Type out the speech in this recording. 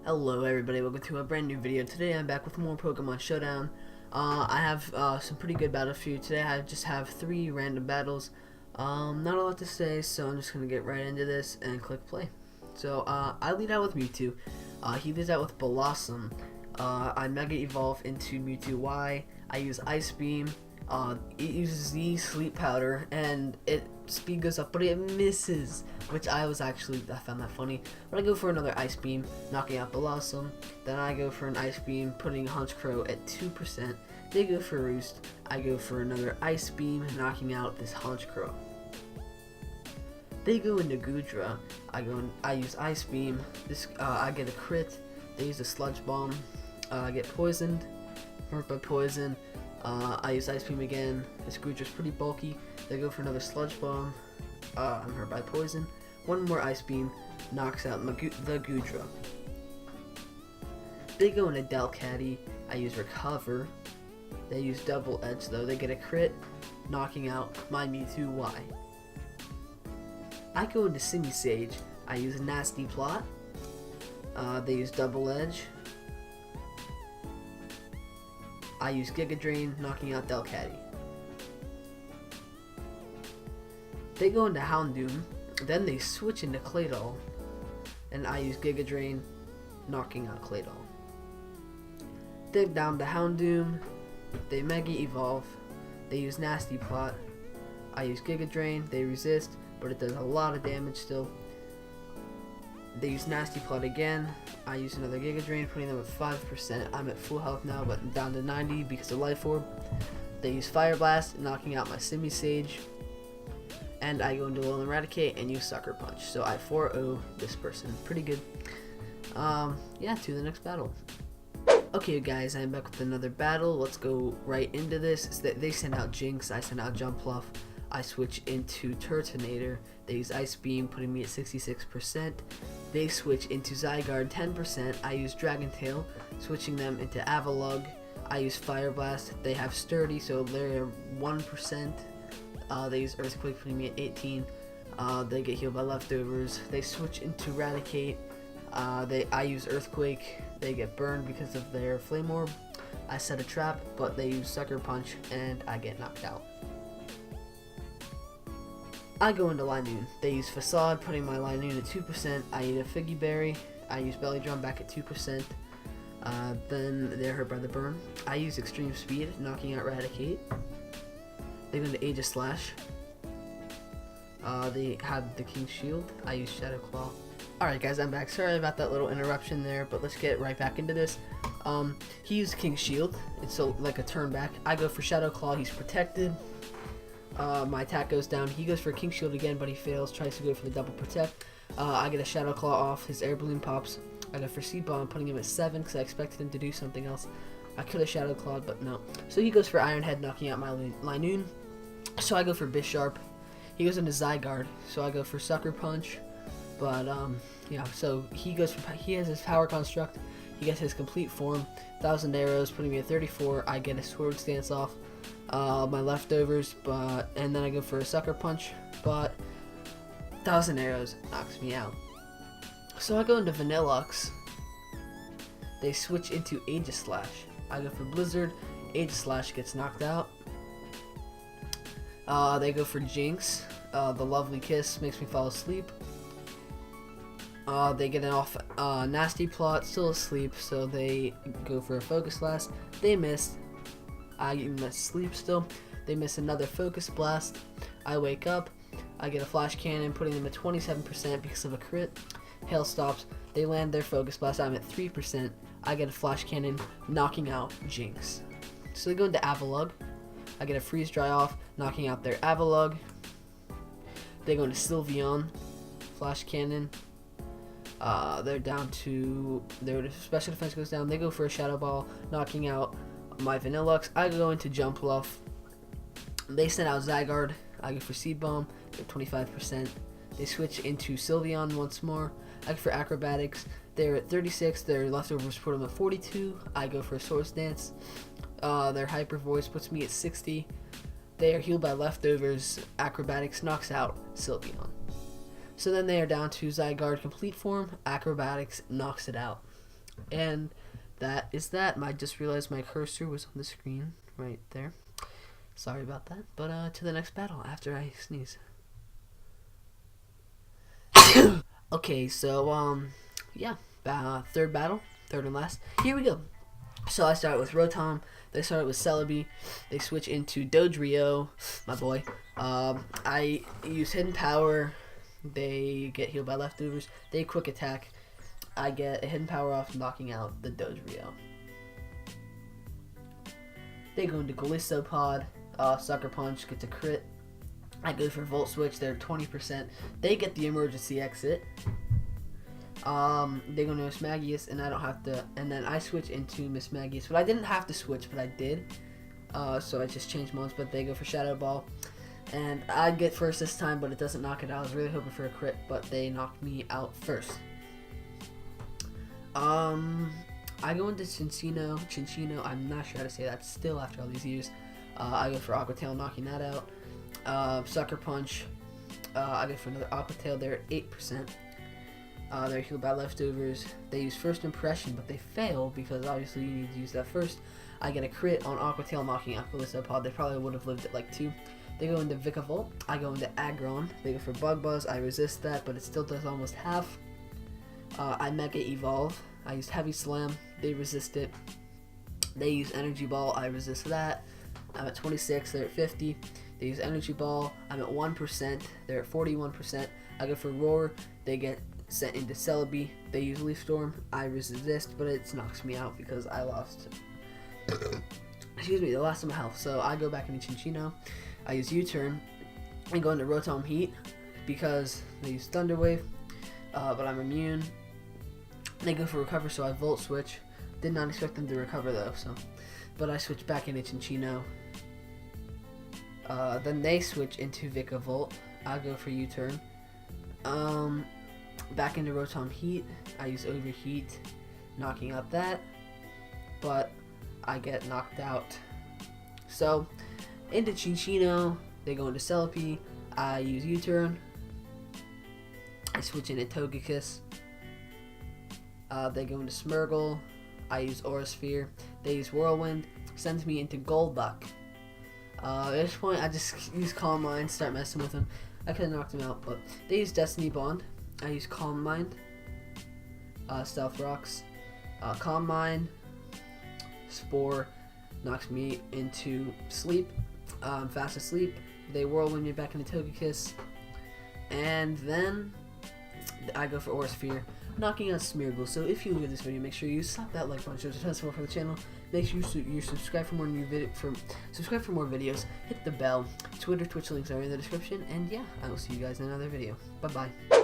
Hello everybody, welcome to a brand new video. Today I'm back with more Pokemon Showdown. I have some pretty good battles for you today. I just have 3 random battles. Not a lot to say, so I'm just going to get right into this and click play. So I lead out with Mewtwo. He leads out with Blossom. I Mega Evolve into Mewtwo Y. I use Ice Beam. It uses Z Sleep Powder, and its speed goes up, but it misses, which I found that funny. But I go for another Ice Beam, knocking out Blossom. Then I go for an Ice Beam, putting Honchkrow at 2%. They go for Roost. I go for another Ice Beam, knocking out this Honchkrow. They go into Goodra. I use Ice Beam. I get a crit. They use a Sludge Bomb. I get poisoned, hurt by poison. I use Ice Beam again. This Goodra's pretty bulky. They go for another Sludge Bomb. I'm hurt by poison. One more Ice Beam knocks out the Goodra. They go into Delcatty. I use Recover. They use Double Edge though. They get a crit, knocking out my Mewtwo Y. I go into Simisage. I use Nasty Plot. They use Double Edge. I use Giga Drain, knocking out Delcatty. They go into Houndoom, then they switch into Claydol, and I use Giga Drain, knocking out Claydol. They're down to Houndoom, they Mega Evolve, they use Nasty Plot, I use Giga Drain, they resist, but it does a lot of damage still. They use Nasty Plot again. I use another Giga Drain, putting them at 5%. I'm at full health now, but down to 90 because of Life Orb. They use Fire Blast, knocking out my Simisage. And I go into Alolan Eradicate and use Sucker Punch. So I 4-0 this person. Pretty good. Yeah, to the next battle. Okay, guys, I'm back with another battle. Let's go right into this. They send out Jinx, I send out Jumpluff. I switch into Turtonator. They use Ice Beam, putting me at 66%. They switch into Zygarde, 10%. I use Dragon Tail, switching them into Avalugg. I use Fire Blast. They have Sturdy, so they're 1%. They use Earthquake, putting me at 18. They get healed by leftovers. They switch into Eradicate. I use Earthquake. They get burned because of their Flame Orb. I set a trap, but they use Sucker Punch, and I get knocked out. I go into Linoon. They use Facade, putting my Linoon at 2%. I eat a Figgy Berry. I use Belly Drum back at 2%. Then they're hurt by the burn. I use Extreme Speed, knocking out Eradicate. They go into Aegislash. They have the King's Shield. I use Shadow Claw. Alright guys, I'm back. Sorry about that little interruption there, but let's get right back into this. He used King's Shield. It's like a turn back. I go for Shadow Claw. He's protected. My attack goes down. He goes for King Shield again, but he fails. Tries to go for the double protect. I get a Shadow Claw off. His Air Balloon pops. I go for Seed Bomb, putting him at 7 because I expected him to do something else. I could have Shadow Clawed, but no. So he goes for Iron Head, knocking out my Linoon. So I go for Bisharp. He goes into Zygarde. So I go for Sucker Punch. But yeah. So he has his Power Construct. He gets his complete form. 1,000 arrows, putting me at 34. I get a Sword Stance off. My leftovers, and then I go for a Sucker Punch, but 1,000 arrows knocks me out. So I go into Vanillux. They switch into Aegislash. I go for Blizzard. Aegislash gets knocked out. They go for Jinx. The Lovely Kiss makes me fall asleep. They get an off Nasty Plot, still asleep, so they go for a Focus Blast. They miss. I miss sleep still. They miss another Focus Blast. I wake up. I get a Flash Cannon, putting them at 27% because of a crit. Hail stops. They land their Focus Blast. I'm at 3%. I get a Flash Cannon, knocking out Jinx. So they go into Avalugg. I get a Freeze Dry off, knocking out their Avalugg. They go into Sylveon. Flash Cannon. They're down to their special defense goes down. They go for a Shadow Ball, knocking out my Vanillux. I go into Jumpluff. They send out Zygarde. I go for Seed Bomb. They're 25%. They switch into Sylveon once more. I go for Acrobatics. They're at 36. Their leftovers put them at 42. I go for a Sword Stance. Their Hyper Voice puts me at 60. They are healed by leftovers. Acrobatics knocks out Sylveon. So then they are down to Zygarde complete form. Acrobatics knocks it out. And that is that. I just realized my cursor was on the screen right there. Sorry about that. But to the next battle after I sneeze. Okay, so yeah, third battle, third and last. Here we go. So I start with Rotom. They started with Celebi. They switch into Dodrio, my boy. I use Hidden Power. They get healed by leftovers. They quick attack. I get a Hidden Power off, knocking out the Dodrio. They go into Golisopod. Sucker Punch gets a crit. I go for Volt Switch. They're 20%. They get the emergency exit. They go to Miss Magius, and I don't have to. And then I switch into Miss Magius, but I didn't have to switch, but I did. So I just changed modes. But they go for Shadow Ball, and I get first this time, but it doesn't knock it out. I was really hoping for a crit, but they knocked me out first. I go into Cinccino. I'm not sure how to say that still after all these years. I go for Aqua Tail, knocking that out. Sucker Punch. I go for another Aqua Tail. They're at 8%. They're healed by leftovers. They use First Impression, but they fail because obviously you need to use that first. I get a crit on Aqua Tail, knocking out Golisopod. They probably would have lived at like 2. They go into Vikavolt. I go into Aggron. They go for Bug Buzz. I resist that, but it still does almost half. I Mega Evolve. I used Heavy Slam. They resist it. They use Energy Ball. I resist that. I'm at 26. They're at 50. They use Energy Ball. I'm at 1%. They're at 41%. I go for Roar. They get sent into Celebi. They use Leaf Storm. I resist, but it knocks me out because I lost. Excuse me, the last of my health. So I go back into Cinccino. I use U-turn and go into Rotom Heat because they use Thunder Wave, but I'm immune. They go for Recover, so I Volt Switch. Did not expect them to recover though, but I switch back into Cinccino. Then they switch into Vikavolt. I go for U-turn. Back into Rotom Heat. I use Overheat, knocking out that, but I get knocked out. So into Cinccino, they go into Celebi. I use U-turn. I switch into Togekiss. They go into Smeargle. I use Aura Sphere. They use Whirlwind. Sends me into Golduck. At this point, I just use Calm Mind, start messing with him. I could have knocked him out, but they use Destiny Bond. I use Calm Mind. Stealth Rocks. Calm Mind. Spore knocks me into sleep. I'm fast asleep. They Whirlwind me back into Togekiss. And then I go for Aura Sphere, knocking out Smeargle. So if you enjoyed this video, make sure you slap that like button, show support for the channel. Make sure you subscribe for more subscribe for more videos. Hit the bell. Twitter, Twitch links are in the description. And yeah, I will see you guys in another video. Bye bye.